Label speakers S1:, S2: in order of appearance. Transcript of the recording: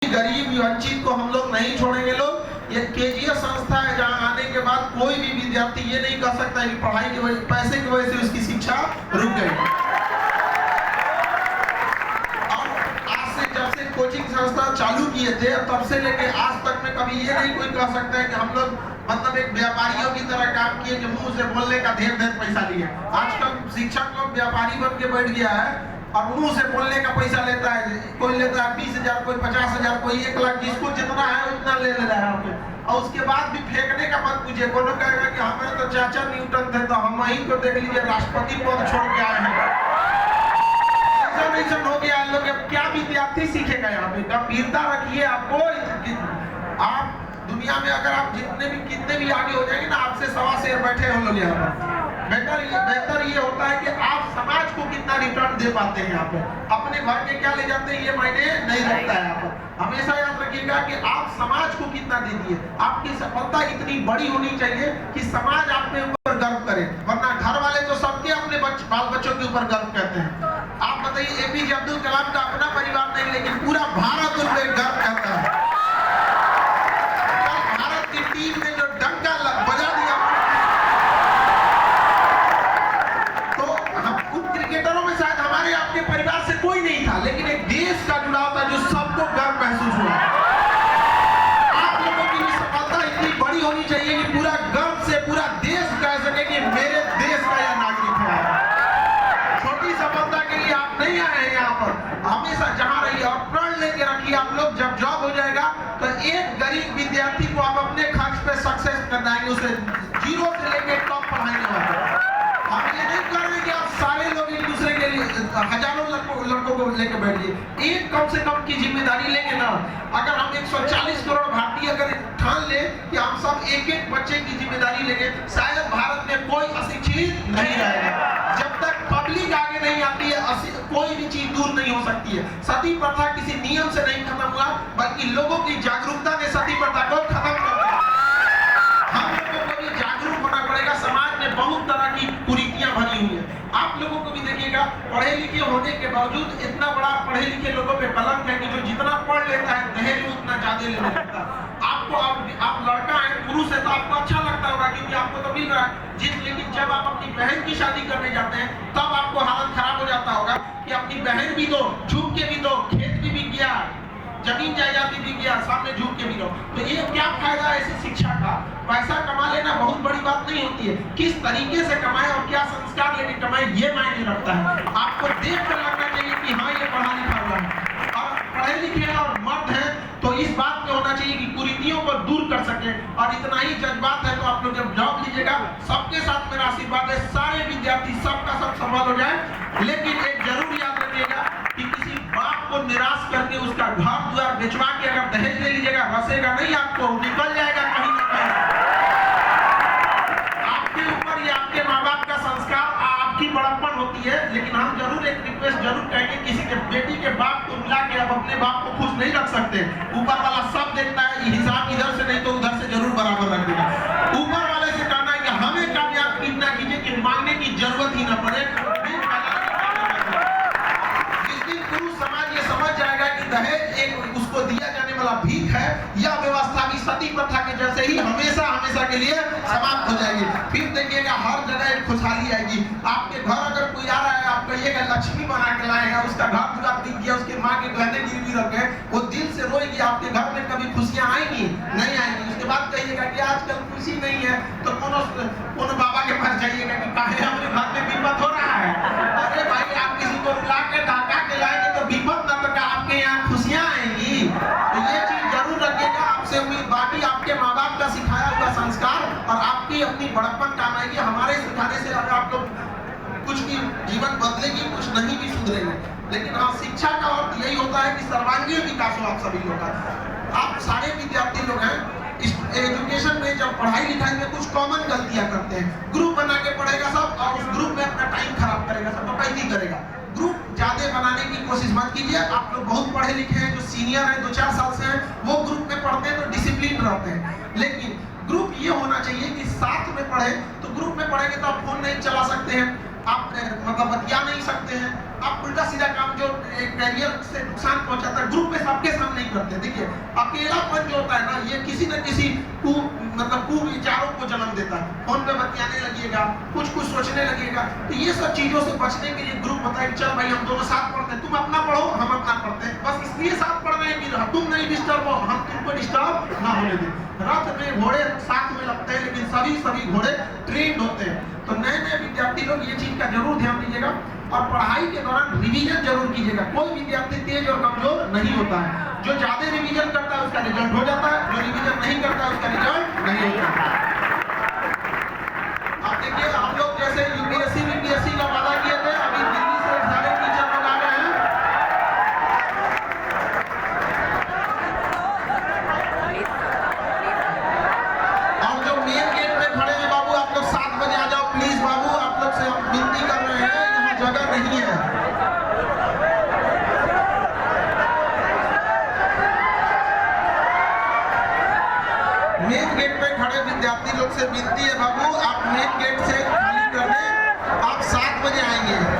S1: गरीब वंचित को हम लोग नहीं छोड़ेंगे। लोग ये केजीएस संस्था है जहां आने के बाद कोई भी विद्यार्थी ये नहीं कह सकता है कि पढ़ाई की वजह पैसे की वजह से उसकी शिक्षा रुक गई। और आज से जब से कोचिंग संस्था चालू किए थे तब से लेके आज तक में कभी ये नहीं कोई कह सकता है कि हम लोग मतलब एक व्यापारियों की तरह काम किए कि मुंह से बोलने का ढेर पैसा लिए। आजकल शिक्षक लोग व्यापारी बन के बैठ गया है और मुंह से बोलने का पैसा लेता है। कोई लेता है 20,000, कोई 50,000, कोई 1 लाख, जिसको जितना है उतना ले रहा है आपके। और उसके बाद भी फेंकने का मत पूछिए। कोनो कहेगा कि हमें तो चाचा न्यूटन थे तो हम ही को देख लीजिए राष्ट्रपति पद छोड़ के आए हैं। ऐसा हो गया लोग। क्या विद्यार्थी सीखेगा यहाँ पे? गंभीरता रखिए। आपको आप दुनिया में अगर आप कितने भी आगे हो जाएंगे ना, आपसे 1.25 शेर बैठे हो लोग यहाँ पर। बेहतर ये होता है कि आप समाज को कितना रिटर्न दे पाते हैं। यहाँ पे अपने घर के क्या ले जाते हैं ये मायने नहीं रखता है। यहाँ पर हमेशा याद रखिएगा कि आप समाज को कितना दे दिए। आपकी सफलता इतनी बड़ी होनी चाहिए कि समाज आपके ऊपर गर्व करे, वरना घर वाले तो सबके अपने बाल बच्चों के ऊपर गर्व करते हैं। आप बताइए एपीजे अब्दुल कलाम का अपना परिवार नहीं लेकिन पूरा भारत उन पर गर्व करता है। भारत की टीम ने जो डंका बजा दिया, क्रिकेटरों में शायद हमारे आपके परिवार से कोई नहीं था, लेकिन एक देश का जुड़ाव था जो सबको गर्व महसूस हुआ। आप लोगों की भी सफलता इतनी बड़ी होनी चाहिए कि पूरा गर्व से पूरा देश कह सके कि मेरे देश का यह नागरिक है। छोटी सफलता के लिए आप नहीं आए हैं यहाँ पर। हमेशा जहाँ रहिए और प्रण लेके रखिए। आप लोग जब जॉब हो जाएगा तो एक गरीब विद्यार्थी को आप अपने खर्च पे सक्सेस कराएंगे, उसे 0 से लेके टॉप पढ़ाएंगे। हम ये नहीं कर रहे कि आप सारे लोग एक दूसरे के लिए हजारों लड़कों को लेकर बैठिए। एक कम से कम की जिम्मेदारी लेंगे ना। अगर हम 140 करोड़ भारतीय अगर ठान ले कि हम सब एक बच्चे की जिम्मेदारी लेंगे, शायद भारत में कोई अशिक्षित नहीं रहेगा। जब तक पब्लिक आगे नहीं आती है कोई भी चीज दूर नहीं हो सकती है। सती प्रथा किसी नियम से नहीं खत्म हुआ, बल्कि लोगों की जागरूकता ने सती प्रथा को खत्म कर दिया। हम लोगों को भी जागरूक होना पड़ेगा। समाज में बहुत तरह की कुरीतियां भरी हुई है। आप लोगों को भी देखिएगा, पढ़े लिखे होने के बावजूद इतना बड़ा पढ़े लिखे लोगों पे कलंक है कि जो जितना पढ़ लेता है दहेज उतना ज्यादा लेने लगता है। आपको आप लड़का है, पुरुष है तो आपको अच्छा लगता होगा क्योंकि आपको तो मिल रहा है। लेकिन जब आप अपनी बहन की शादी करने जाते हैं तब आपको हालत खराब हो जाता होगा कि अपनी बहन भी दो, झुक के भी दो, खेत भी बिक गया, जमीन जायदाद भी बिक गया, सामने झुक के भी दो। तो ये क्या फायदा है ऐसी शिक्षा का? पैसा कमा लेना बहुत बड़ी बात नहीं होती है, किस तरीके से कमाए और क्या संस्कार लेके कमाए ये मायने रखता है। आपको देख कर लगना चाहिए कि हाँ ये पढ़ा लिखा हुआ है और पढ़े लिखे और मर्द है, तो इस बात पे होना चाहिए कि कुरीतियों को दूर कर सके। और इतना ही जज्बात है तो आप लोग जब जॉब लीजिएगा, सबके साथ मेरा आशीर्वाद है, सारे विद्यार्थी सबका सब सफल हो जाए। लेकिन एक जरूर याद रखिएगा कि किसी बाप को निराश करके उसका घर द्वार बेचवा के अगर दहेज ले लीजिएगा, रसेगा नहीं, आपको निकल जाएगा कहीं ना कहीं। आपके ऊपर या आपके माँ बाप का संस्कार आपकी बड़प्पन होती है। लेकिन हम जरूर एक रिक्वेस्ट जरूर कहेंगे, किसी के बेटी के बाप को बुला के आप अपने बाप को खुश नहीं रख सकते। ऊपर वाला सब देखता है, हिसाब इधर से नहीं तो उधर से जरूर बराबर रख देगा। ऊपर वाले से कहना है कि हमें कामयाब इतना कीजिए कि मांगने की जरूरत ही ना पड़े। जिस दिन पुरुष समाज ये समझ जाएगा कि दहेज एक उसको दिया जाने वाला भीख है, यह व्यवस्था भी सती प्रथा के जैसे ही हमेशा हमेशा के लिए समाप्त हो जाएगी। फिर देखिएगा हर जगह एक खुशहाली आएगी। आपके घर अगर कोई आ रहा है, आप कहिएगा लक्ष्मी बना के लाएगा, उसका घर पूरा दिख गया, उसके माँ के गहने गिरवी रख गए, वो दिल से रोएगी। आपके घर में कभी खुशियां आएंगी? नहीं आएंगी। उसके बाद कहिएगा कि आजकल खुशी नहीं है, तो कोनो बाबा के पास जाइएगा कि काहे हमारे घर में विपद हो रहा है। अरे भाई आप किसी को बुला के ढाका के लाएंगे तो विपद ना तो आपके यहाँ खुशियां आएंगी। तो ये चीज जरूर रखिएगा। आपसे उम्मीद बाकी आपके माँ बाप का सिखाया हुआ संस्कार और आपकी अपनी बड़प्पन काम आएगी। हमारे सिखाने से अगर आप लोग कुछ भी जीवन बदलेगी, कुछ नहीं भी सुधरेंगे। लेकिन हाँ, शिक्षा का अर्थ यही होता है कि सर्वांगीण विकास हो आप सभी लोग का। आप सारे विद्यार्थी लोग हैं, एजुकेशन में जब पढ़ाई लिखाई में कुछ कॉमन गलतियां करते हैं। ग्रुप बना के पढ़ेगा सब और उस ग्रुप में अपना टाइम खराब करेगा, सब डकैती करेगा। ग्रुप ज्यादा बनाने की कोशिश मत कीजिए। आप लोग बहुत पढ़े लिखे हैं, जो सीनियर हैं 2-4 साल से हैं, वो ग्रुप में पढ़ते हैं तो डिसिप्लिन रहते हैं। लेकिन ग्रुप ये होना चाहिए कि साथ में पढ़े। तो ग्रुप में पढ़ेंगे तो आप फोन नहीं चला सकते हैं, आप मतलब बतिया नहीं सकते हैं, आप उल्टा सीधा काम जो कैरियर से नुकसान पहुंचाता है ग्रुप में सबके सामने नहीं करते। देखिए अकेलापन जो होता है ना, ये किसी न किसी कुविचारों को जन्म देता है। फोन पे बतियाने लगेगा, कुछ सोचने लगेगा। तो ये सब चीजों से बचने के लिए ग्रुप बताए चल भाई हम दोनों साथ पढ़ते हैं, तुम अपना पढ़ो हम अपना पढ़ते हैं, बस इसलिए साथ पढ़ रहे हैं कि तुम नहीं डिस्टर्ब हो, हम तुमको डिस्टर्ब ना होने दें। रथ में घोड़े साथ में लगते हैं लेकिन सभी घोड़े ट्रेंड होते हैं। तो नए विद्यार्थी लोग ये चीज का जरूर ध्यान दीजिएगा और पढ़ाई के दौरान रिवीजन जरूर कीजिएगा। कोई विद्यार्थी तेज और कमजोर नहीं होता है, जो ज्यादा रिवीजन करता है उसका रिजल्ट हो जाता है, जो रिवीजन नहीं करता है उसका रिजल्ट नहीं होता है। अब देखिए हम लोग जैसे यूपीएससी का वादा किए थे, अभी दिल्ली से सारे टीचर लोग आ गए हैं। और जो मेन गेट पे खड़े हैं बाबू, आप लोग 7 बजे आ जाओ प्लीज बाबू, आप लोग से हम विनती कर रहे हैं, यहाँ जगह नहीं है। मेन गेट पे खड़े विद्यार्थी लोग से विनती है बाबू, आप मेन गेट से खाली कर दें, आप 7 बजे आएंगे।